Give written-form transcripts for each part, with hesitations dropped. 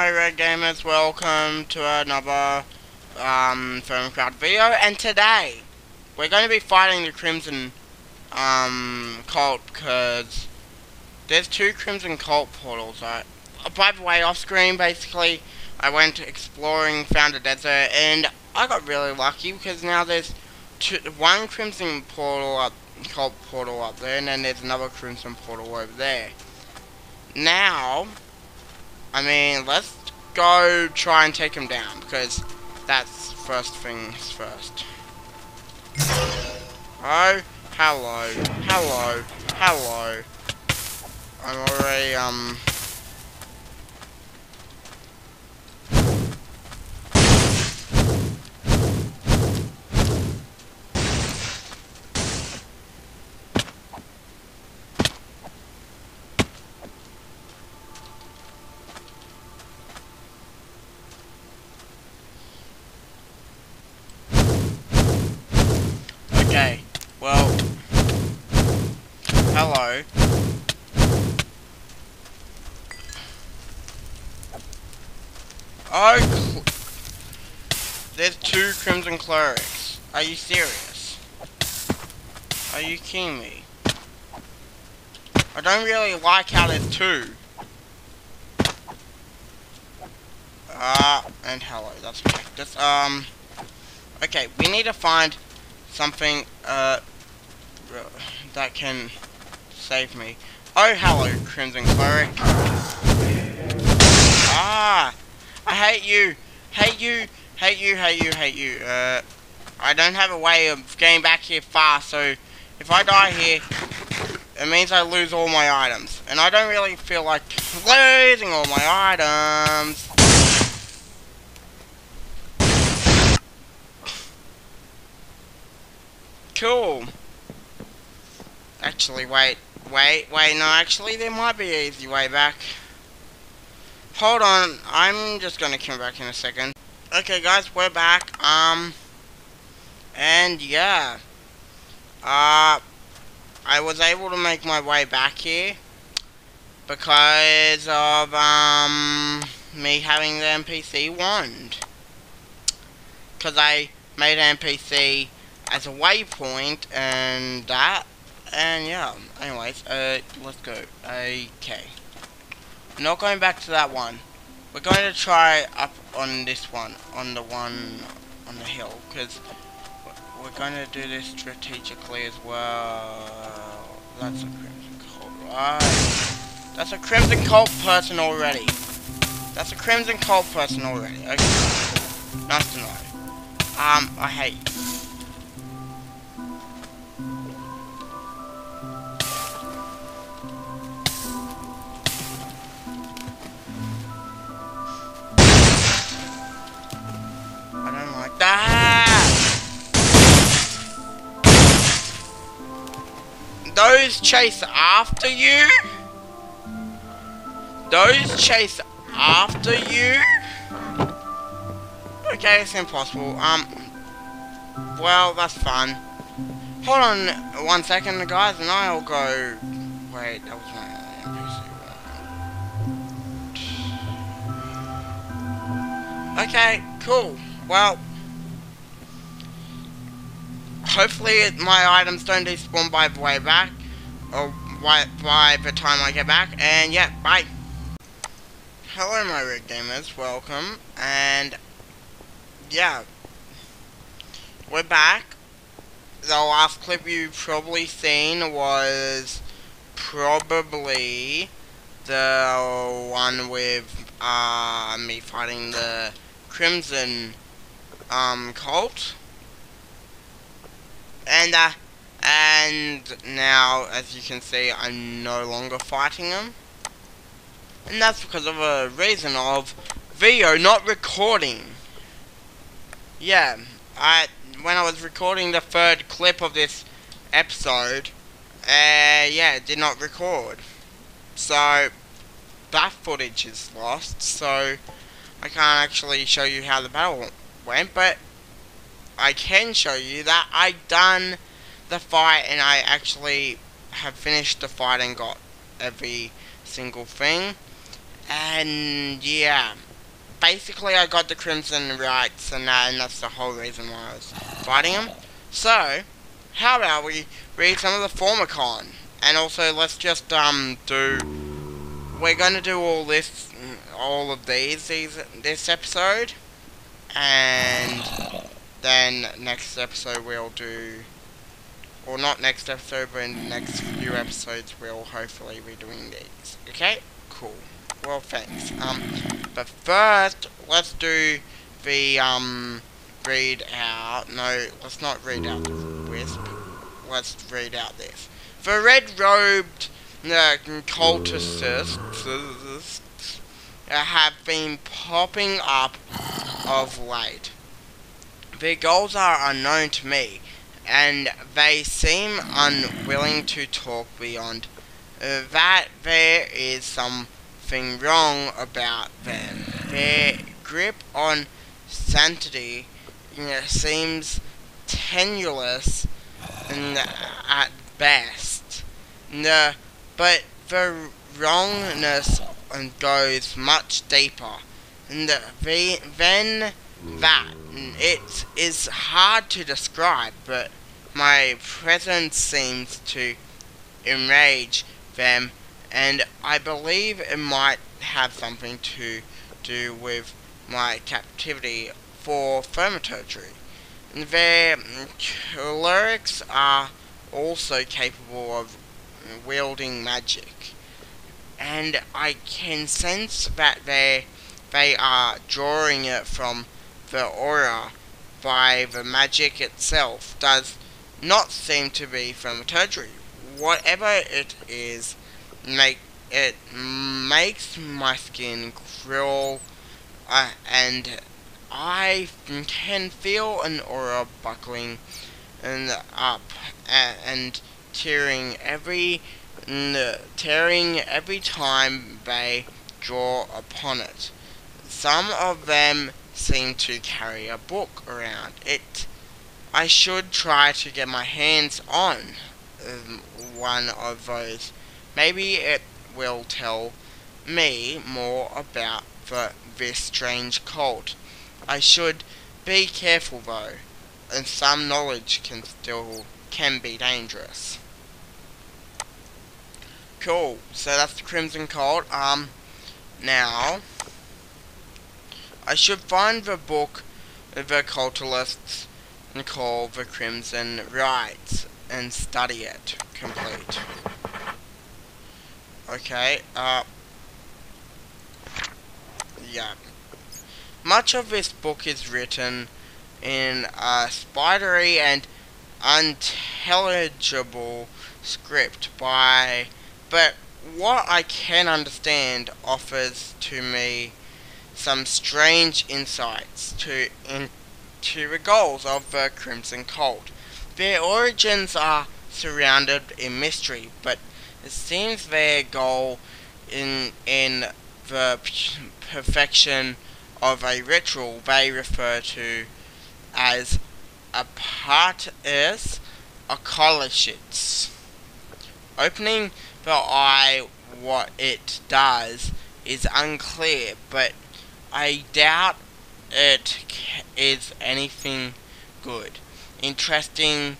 my red gamers, welcome to another thaumcraft video, and today we're going to be fighting the Crimson Colt, because there's two Crimson Colt portals. By the way, off screen, basically, I went exploring, found a desert, and I got really lucky because now there's one Crimson portal Colt portal up there, and then there's another Crimson portal over there. Now, I mean, let's go try and take him down, because that's first things first. Oh, hello, hello, hello. I'm already, okay, well, hello. Oh, there's two Crimson Clerics. Are you serious? Are you kidding me? I don't really like how there's two. And hello, that's cactus. Okay, we need to find something, that can save me. Oh, hello, Crimson Cleric. Ah! I hate you! Hate you! Hate you, hate you, hate you. I don't have a way of getting back here fast, so if I die here, it means I lose all my items. And I don't really feel like losing all my items. Cool. Actually, wait, no, actually, there might be an easy way back. Hold on, I'm just gonna come back in a second. Okay, guys, we're back, and yeah. I was able to make my way back here because of, me having the NPC wand. Because I made an NPC as a waypoint and that, and yeah. Anyways, let's go. Okay. Not going back to that one. We're going to try up on this one, on the one on the hill, because we're going to do this strategically as well. That's a Crimson Colt, right? That's a Crimson Colt person already. That's a Crimson Colt person already. Okay. Nice to know. I hate you. Those chase after you? Those chase after you? Okay, it's impossible. Well, that's fun. Hold on 1 second, guys, and I'll go... Wait, that was my NPC. Okay, cool. Well... Hopefully my items don't despawn by the way back, or by the time I get back, and yeah, bye. Hello my red gamers, welcome, and yeah, we're back. The last clip you've probably seen was probably the one with me fighting the Crimson Colt. And now, as you can see, I'm no longer fighting them. And that's because of a reason of video not recording. Yeah, when I was recording the third clip of this episode, yeah, it did not record. So, that footage is lost, so I can't actually show you how the battle went, but I can show you that I done the fight and I actually have finished the fight and got every single thing. And yeah, basically I got the Crimson rights, and that's the whole reason why I was fighting them. So, how about we read some of the Formicon? And also, let's just, we're gonna do all of this episode. And then next episode we'll do, or not next episode, but in the next few episodes we'll hopefully be doing these. Okay? Cool. Well, thanks. But first, let's do the, read out, no, let's not read out the wisp, let's read out this. The red-robed cultists have been popping up of late. Their goals are unknown to me, and they seem unwilling to talk beyond that. There is something wrong about them. Their grip on sanity seems tenuous at best. But the wrongness goes much deeper than that. It is hard to describe, but my presence seems to enrage them, and I believe it might have something to do with my captivity for thaumaturgy. Their clerics are also capable of wielding magic, and I can sense that they are drawing it from the aura by the magic itself. Does not seem to be thaumaturgy. Whatever it is, it makes my skin crawl, and I can feel an aura buckling up and tearing every time they draw upon it. Some of them seem to carry a book around it. I should try to get my hands on one of those. Maybe it will tell me more about this strange cult. I should be careful though, and some knowledge can be dangerous. Cool, so that's the Crimson Cult. Now, I should find the book the cultists call the Crimson Rites and study it complete. Okay, yeah. Much of this book is written in a spidery and unintelligible script but what I can understand offers to me some strange insights into the goals of the Crimson Cult. Their origins are surrounded in mystery, but it seems their goal in the perfection of a ritual they refer to as a partis occultits. Opening the eye, what it does is unclear, but I doubt it is anything good. Interestingly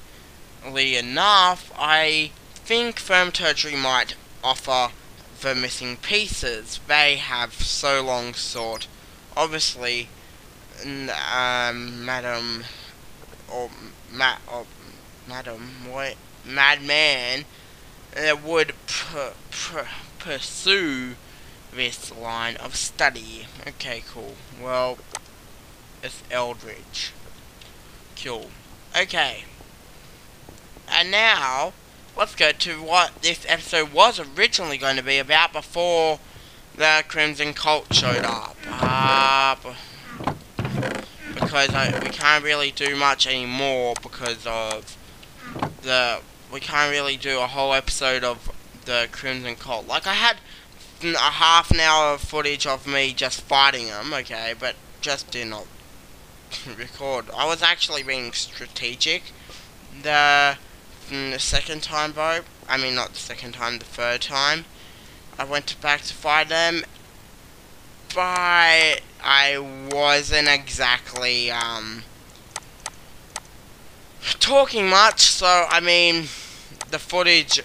enough, I think thaumaturgy might offer the missing pieces they have so long sought. Obviously, madam, madman would pursue this line of study. Okay, cool. Well, it's eldritch. Cool. Okay. And now, let's go to what this episode was originally going to be about before the Crimson Cult showed up. Because we can't really do much anymore because of we can't really do a whole episode of the Crimson Cult. Like, I had a half an hour of footage of me just fighting them, okay, but just did not record. I was actually being strategic the second time though. I mean, not the second time, the third time I went back to fight them. but I wasn't exactly talking much, so I mean the footage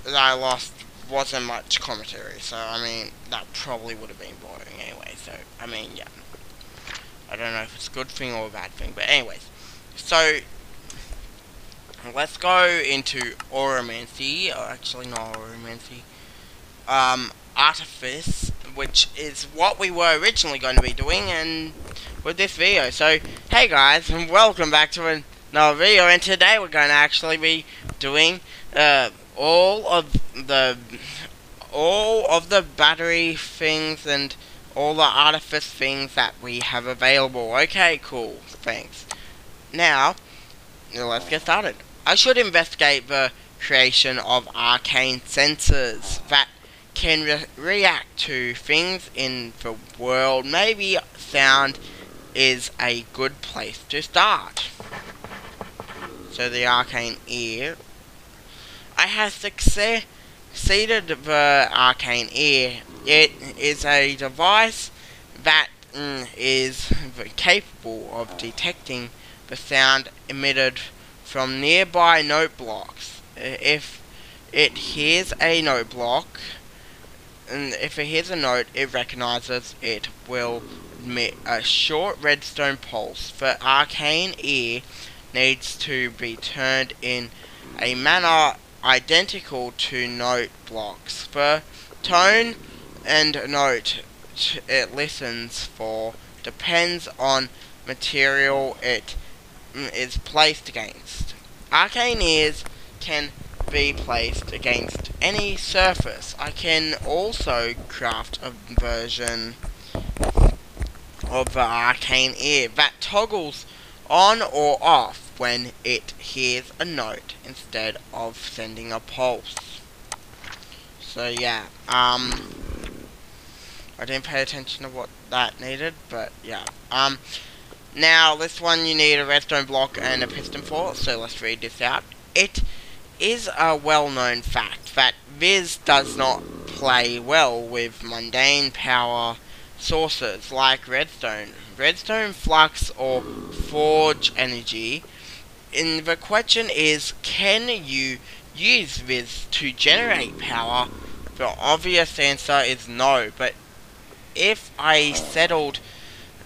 that I lost wasn't much commentary, so I mean that probably would have been boring anyway. So I mean, yeah, I don't know if it's a good thing or a bad thing, but anyways, so let's go into oromancy, or actually not oromancy, artifice, which is what we were originally going to be doing, and with this video. So hey guys, and welcome back to another video, and today we're going to actually be doing all of the battery things and all the artifice things that we have available. Okay, cool, thanks. Now let's get started. I should investigate the creation of arcane sensors that can react to things in the world. Maybe sound is a good place to start. So the arcane ear. I have succeeded the arcane ear. It is a device that is capable of detecting the sound emitted from nearby note blocks. If it hears a note block, and if it hears a note it recognizes, it will emit a short redstone pulse. The arcane ear needs to be turned in a manner identical to note blocks. The tone and note it listens for depends on material it is placed against. Arcane ears can be placed against any surface. I can also craft a version of the arcane ear that toggles on or off when it hears a note instead of sending a pulse. So yeah, I didn't pay attention to what that needed, but yeah. Now this one you need a redstone block and a piston for, so let's read this out. It is a well-known fact that Viz does not play well with mundane power sources like redstone, flux, or forge energy. And the question is, can you use Viz to generate power? The obvious answer is no, but if I settled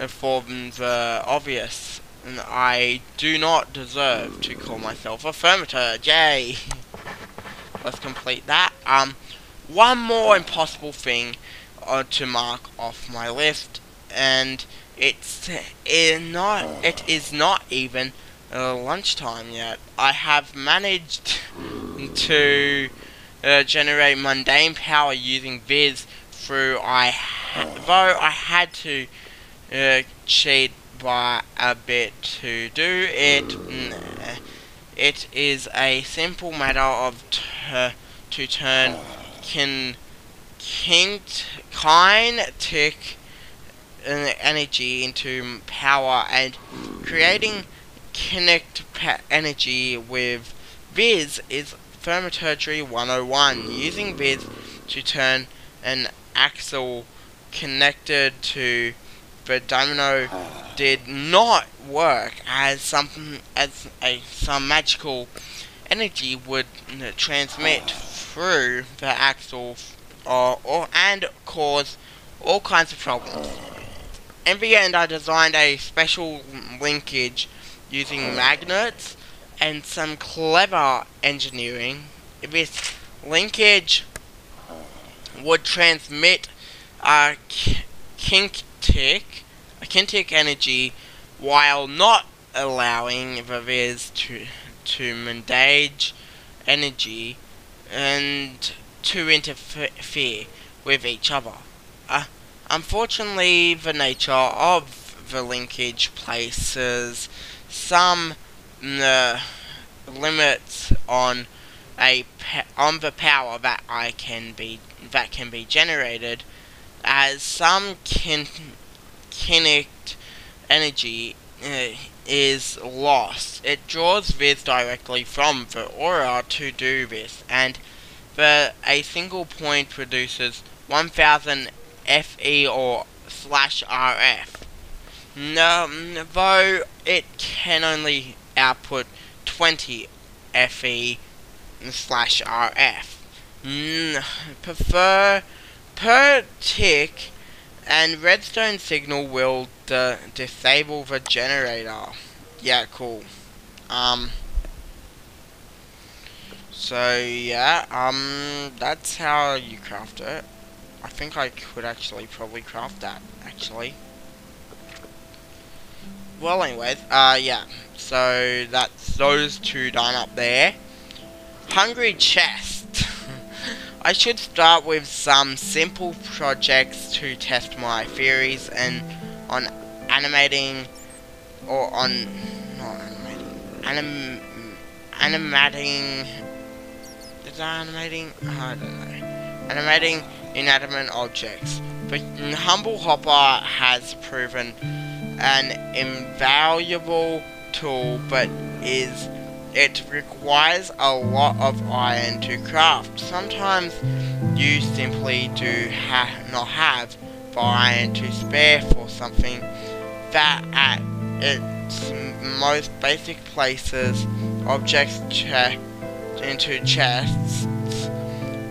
for the obvious, I do not deserve to call myself affirmator. Yay! Let's complete that. One more impossible thing to mark off my list, and it is not even lunchtime yet. I have managed to generate mundane power using Viz through though I had to cheat by a bit to do it. It is a simple matter of to turn kinetic energy into power, and creating kinetic energy with Viz is Thermaturgy 101. Using Viz to turn an axle connected to the dynamo did not work, as some magical energy would transmit through the axle and cause all kinds of problems. In the end, I designed a special linkage using magnets and some clever engineering. This linkage would transmit kinetic energy while not allowing the Viz to mandage energy and to interfere with each other. Unfortunately, the nature of the linkage places some limits on the power that can be generated, as some kinetic energy is lost. It draws Viz directly from the aura to do this, and a single point produces 1000 Fe or /RF. No, though it can only output 20 FE/RF. Prefer per tick, and redstone signal will disable the generator. Yeah, cool. So yeah, that's how you craft it. I think I could actually probably craft that, actually. Well, anyways, yeah. So that's those two done up there. Hungry chest. I should start with some simple projects to test my theories and on animating, or on not animating, animating. Is that animating? I don't know. Animating inanimate objects. But Humble Hopper has proven an invaluable tool, but it requires a lot of iron to craft. Sometimes you simply do not have the iron to spare for something that at its most basic places objects into chests.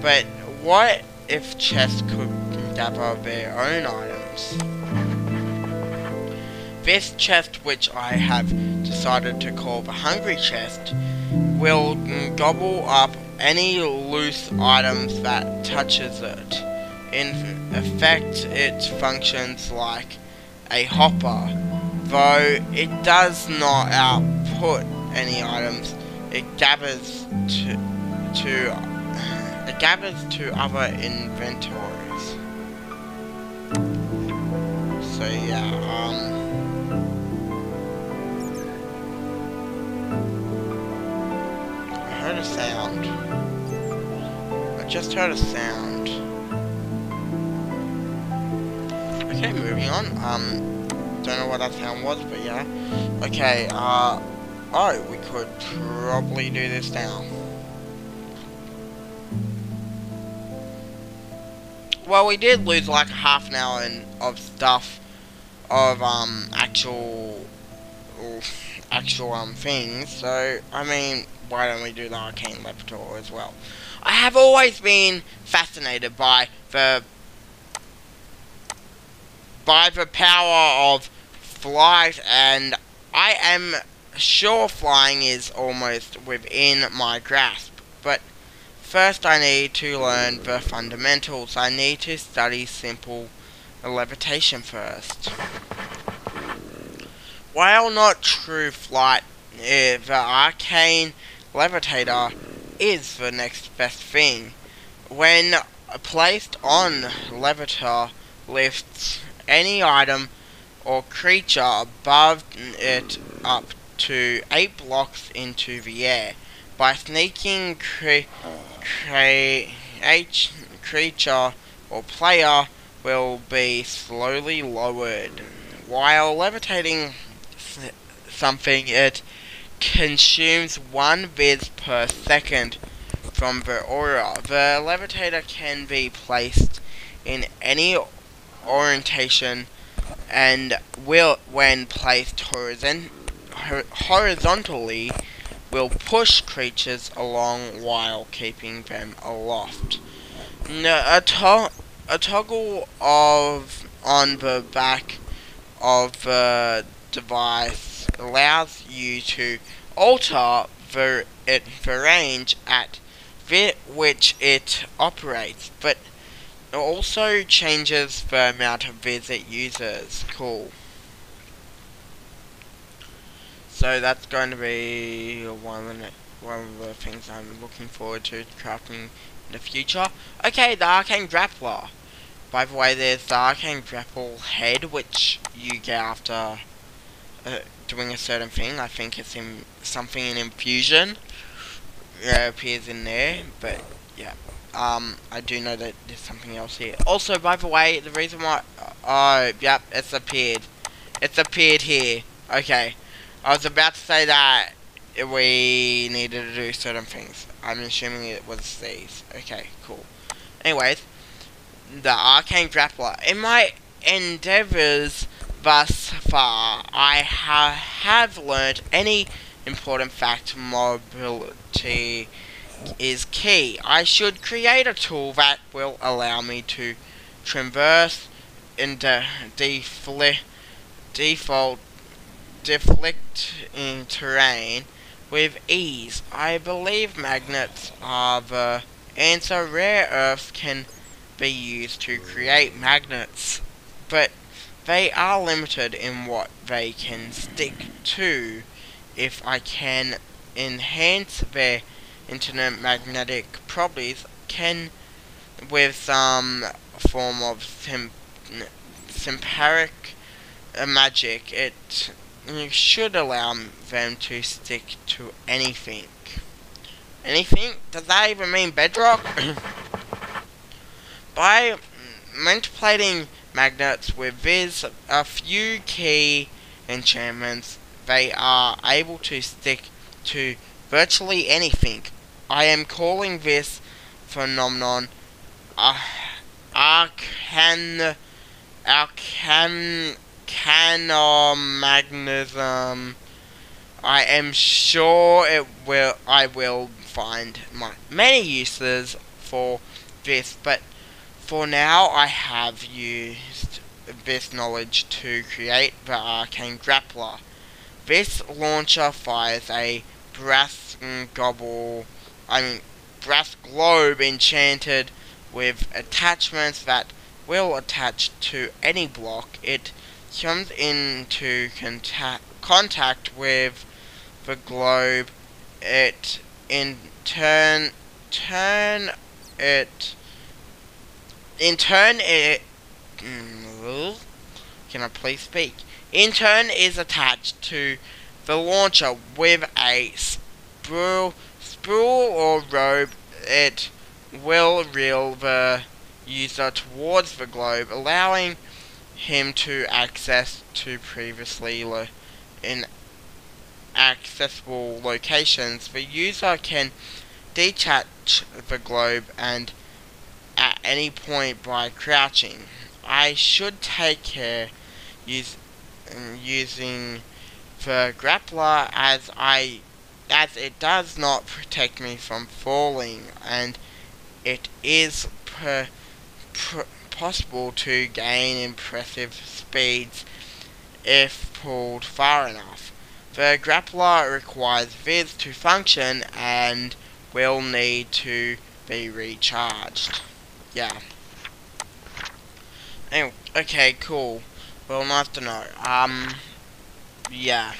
But what if chests could gather their own items? This chest, which I have decided to call the Hungry Chest, will gobble up any loose items that touches it. In effect, it functions like a hopper, though it does not output any items. It gathers to other inventories. So yeah, I heard a sound. I just heard a sound. Okay, moving on. Don't know what that sound was, but yeah. Okay, oh, we could probably do this now. Well, we did lose like half an hour of stuff, of actual things. So I mean, why don't we do the arcane laboratory as well? I have always been fascinated by the power of flight, and I am sure flying is almost within my grasp. But first I need to learn the fundamentals. I need to study simple levitation first. While not true flight, the arcane levitator is the next best thing. When placed on levitator, lifts any item or creature above it up to 8 blocks into the air. By sneaking, creature or player will be slowly lowered. While levitating something, it consumes 1 viz per second from the aura. The levitator can be placed in any orientation and will, when placed horizontally, will push creatures along while keeping them aloft. A toggle on the back of the device allows you to alter the range at which it operates, but it also changes the amount of viz it uses. Cool. So that's going to be one of the things I'm looking forward to crafting in the future. Okay, the arcane grappler. By the way, there's the arcane grapple head, which you get after doing a certain thing. I think it's in something in infusion. Appears in there, but yeah. I do know that there's something else here. Also, by the way, the reason why... yep, it's appeared. It's appeared here. Okay. I was about to say that we needed to do certain things. I'm assuming it was these. Okay, cool. Anyways, the arcane grappler. endeavors thus far, I have learned any important fact: mobility is key. I should create a tool that will allow me to traverse in the default deflect in terrain with ease. I believe magnets are the answer. Rare earths can be used to create magnets, but they are limited in what they can stick to. If I can enhance their internet magnetic properties, can with some form of sympatric magic, it should allow them to stick to anything. Anything? Does that even mean bedrock? By manipulating magnets with a few key enchantments, they are able to stick to virtually anything. I am calling this phenomenon arcanomagnetism. I am sure I will find many uses for this, but for now I have used this knowledge to create the arcane grappler. This launcher fires a brass globe enchanted with attachments that will attach to any block it comes into contact with. The globe, it in turn it can I please speak? In turn is attached to the launcher with a spool or rope. It will reel the user towards the globe, allowing him to access to previously inaccessible locations. The user can detach the globe and at any point by crouching. I should take care using the grappler as it does not protect me from falling, and it is possible to gain impressive speeds if pulled far enough. The grappler requires viz to function and will need to be recharged. Yeah. Anyway, okay, cool. Well, nice to know. Yeah.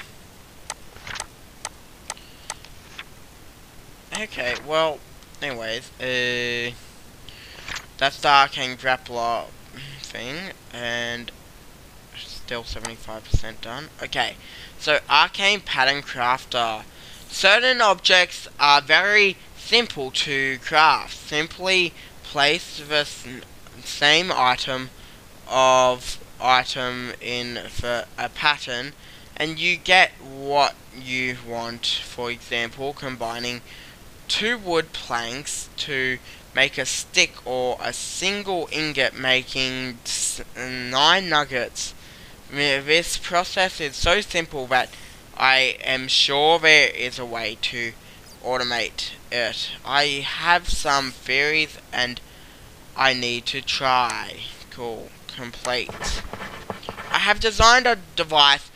Okay, well, anyways, that's the arcane grappler thing, and still 75% done. Okay, so arcane pattern crafter. Certain objects are very simple to craft. Simply place the same item in a pattern and you get what you want. For example, combining 2 wood planks to make a stick, or a single ingot making 9 nuggets. This process is so simple that I am sure there is a way to automate it. I have some theories and I need to try. Cool. Complete. I have designed a device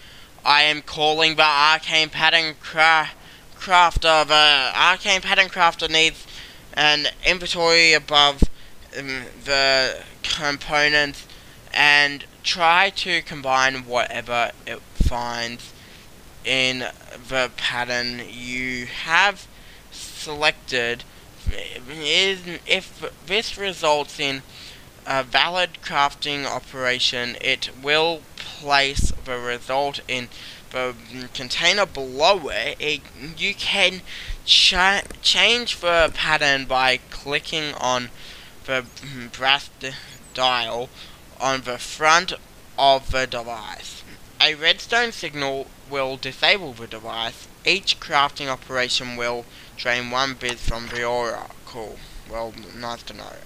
I am calling the arcane pattern crafter. The arcane pattern crafter needs an inventory above the components and try to combine whatever it finds in the pattern you have selected. If this results in a valid crafting operation, it will place the result in the container below it. You can change the pattern by clicking on the brass dial on the front of the device. A redstone signal will disable the device. Each crafting operation will drain 1 bit from the aura. Cool. Well, nice to know.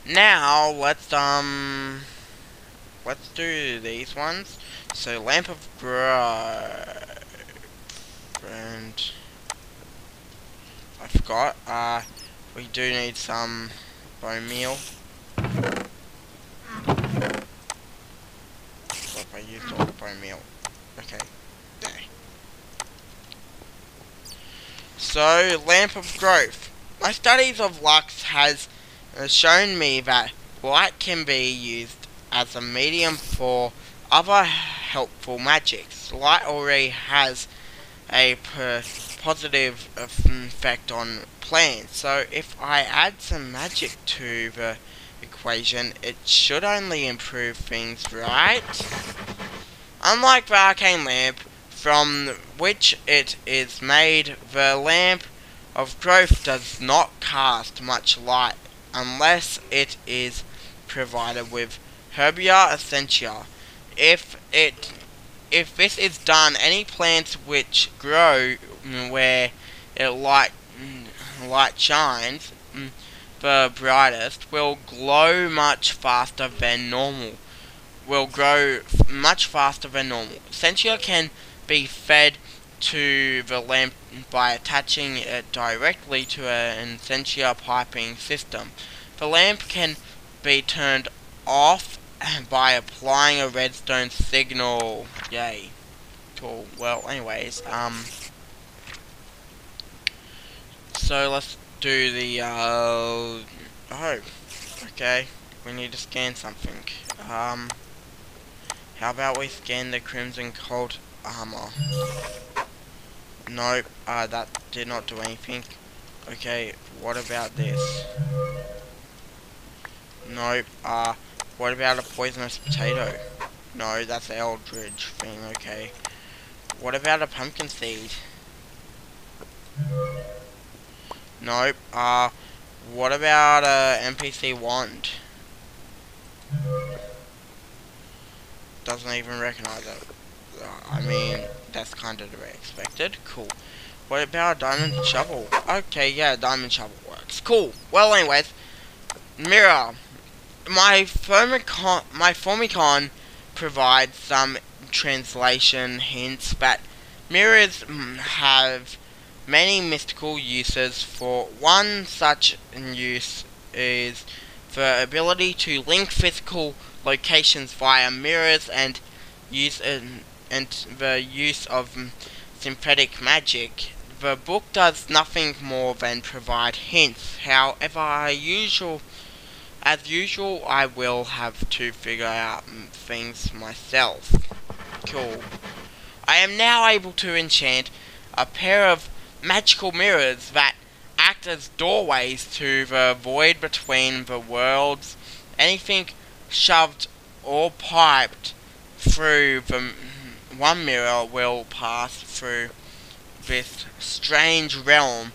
Now let's do these ones. So lamp of growth, and I forgot. We do need some bone meal. What if I used all the bone meal? Okay. There. So lamp of growth. My studies of Lux has shown me that light can be used as a medium for other helpful magics. Light already has a positive effect on plants, so if I add some magic to the equation, it should only improve things, right? Unlike the arcane lamp, from which it is made, the lamp of growth does not cast much light unless it is provided with Herbia Essentia. If this is done, any plants which grow where light shines the brightest will glow much faster than normal. Will grow much faster than normal. Essentia can be fed to the lamp by attaching it directly to an Essentia piping system. The lamp can be turned off by applying a redstone signal. Yay. Cool. Well, anyways, so let's do the, oh, okay. We need to scan something. How about we scan the Crimson Colt armor? Nope, that did not do anything. Okay, what about this? Nope, what about a poisonous potato? No, that's the eldritch thing, okay. What about a pumpkin seed? Nope, what about a NPC wand? Doesn't even recognize it. I mean, that's kind of to be expected. Cool. What about a diamond shovel? Okay, yeah, diamond shovel works. Cool. Well, anyways, mirror. My Formicon provides some translation hints that mirrors have many mystical uses. For one such use is the ability to link physical locations via mirrors and the use of synthetic magic. The book does nothing more than provide hints. However, as usual, I will have to figure out things myself. Cool. I am now able to enchant a pair of magical mirrors that act as doorways to the void between the worlds. Anything shoved or piped through the one mirror will pass through this strange realm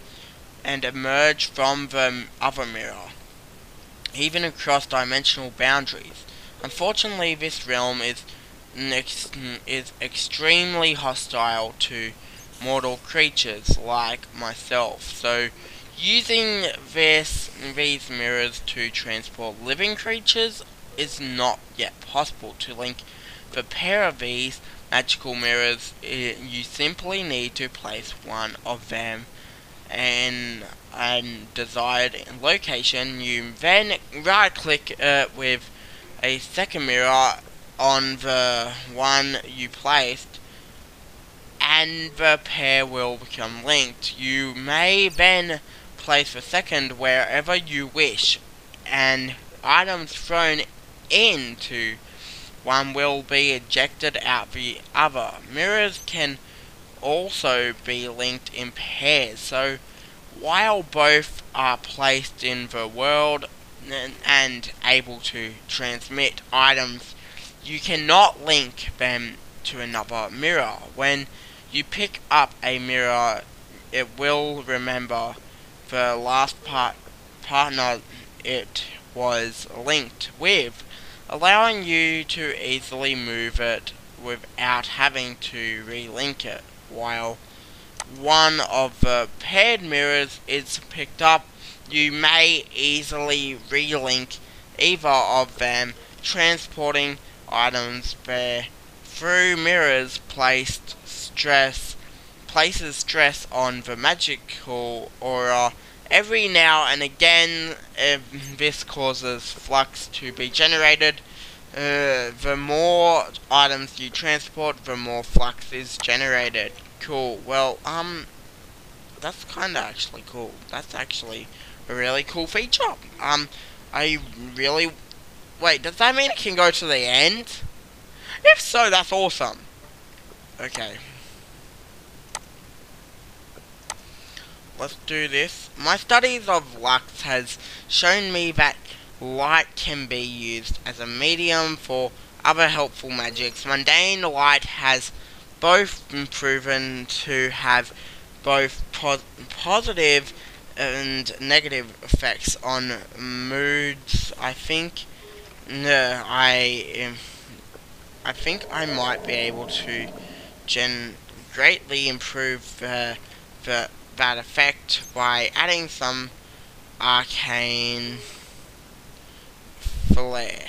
and emerge from the other mirror, even across dimensional boundaries. Unfortunately, this realm is extremely hostile to mortal creatures like myself, so using these mirrors to transport living creatures is not yet possible. To link the pair of these magical mirrors, you simply need to place one of them in a desired location. You then right click with a second mirror on the one you placed, and the pair will become linked. You may then place the second wherever you wish, and items thrown into one will be ejected out the other. Mirrors can also be linked in pairs, so while both are placed in the world and able to transmit items, you cannot link them to another mirror. When you pick up a mirror, it will remember the last partner it was linked with, allowing you to easily move it without having to relink it. While one of the paired mirrors is picked up, you may easily relink either of them transporting items there through mirrors places stress on the magical aura. Every now and again, this causes flux to be generated. The more items you transport, the more flux is generated. Cool. Well, that's kinda actually cool. That's actually a really cool feature. I really... Wait, does that mean it can go to the end? If so, that's awesome. Okay. Let's do this. My studies of Lux has shown me that light can be used as a medium for other helpful magics. Mundane light has both been proven to have both positive and negative effects on moods. I think I might be able to greatly improve that effect by adding some arcane flair.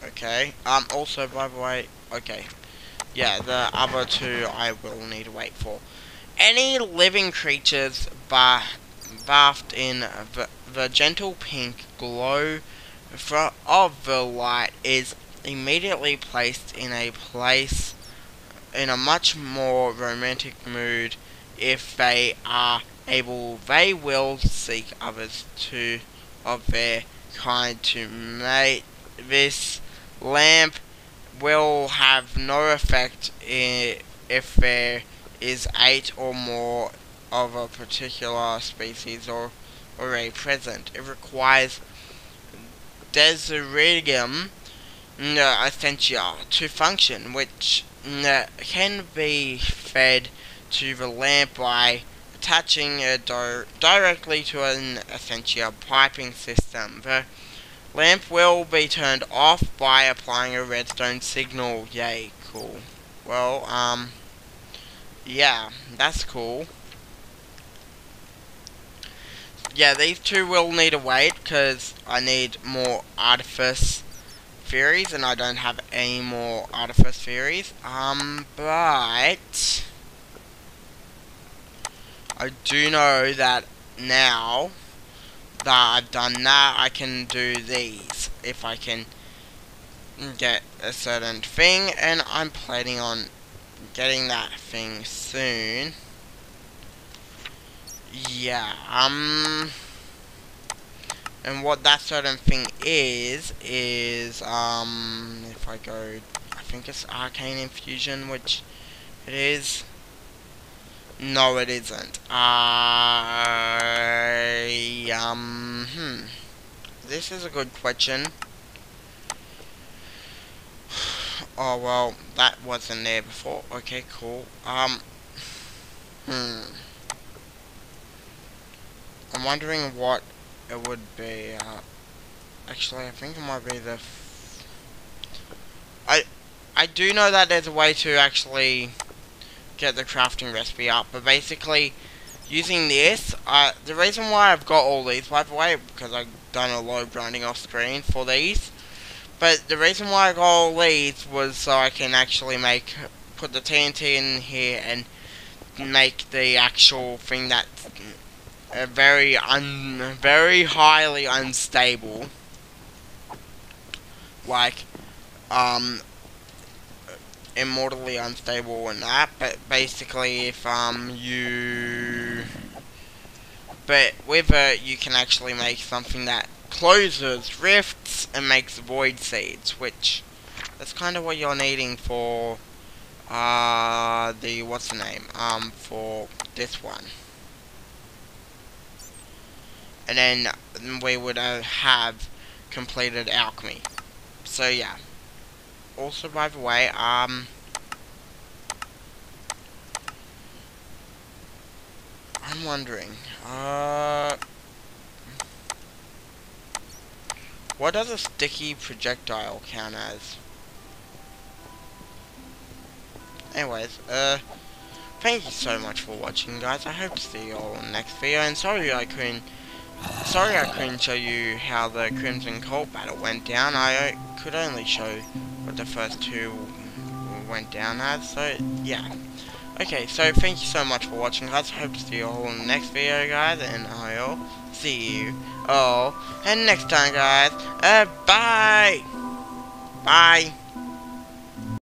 Okay. Also, by the way, okay. Yeah, the other two I will need to wait for. Any living creatures bathed in the gentle pink glow of the light is immediately placed in a much more romantic mood. If they are able, they will seek others of their kind to mate. This lamp will have no effect if there is 8 or more of a particular species or already present. It requires Desiridium essentia to function, which can be fed to the lamp by attaching it directly to an essentia piping system. The lamp will be turned off by applying a redstone signal. Yay, cool. Well, yeah, that's cool. Yeah, these two will need to wait, because I need more artifice theories, and I don't have any more artifice theories. But I do know that now that I've done that, I can do these, if I can get a certain thing, and I'm planning on getting that thing soon. Yeah, and what that certain thing is, if I go, I think it's arcane infusion, which it is. No, it isn't. This is a good question. Oh, well, that wasn't there before. Okay, cool. I'm wondering what it would be. Actually, I think it might be the... I do know that there's a way to actually get the crafting recipe up, but basically, using this, the reason why I've got all these, by the way, because I've done a lot of grinding off screen for these, but the reason why I got all these was so I can actually put the TNT in here and make the actual thing that's very highly unstable, like immortally unstable and that. But basically, if but with it, you can actually make something that closes rifts and makes void seeds, which that's kind of what you're needing for for this one. And then we would have completed alchemy. So yeah. Also, by the way, I'm wondering, what does a sticky projectile count as? Anyways, thank you so much for watching, guys. I hope to see you all in the next video, and sorry I couldn't Sorry I couldn't show you how the Crimson Colt battle went down. I could only show what the first two went down as, so yeah. Okay, so thank you so much for watching, guys. Hope to see you all in the next video, guys, and I'll see you all and next time, guys. Bye! Bye!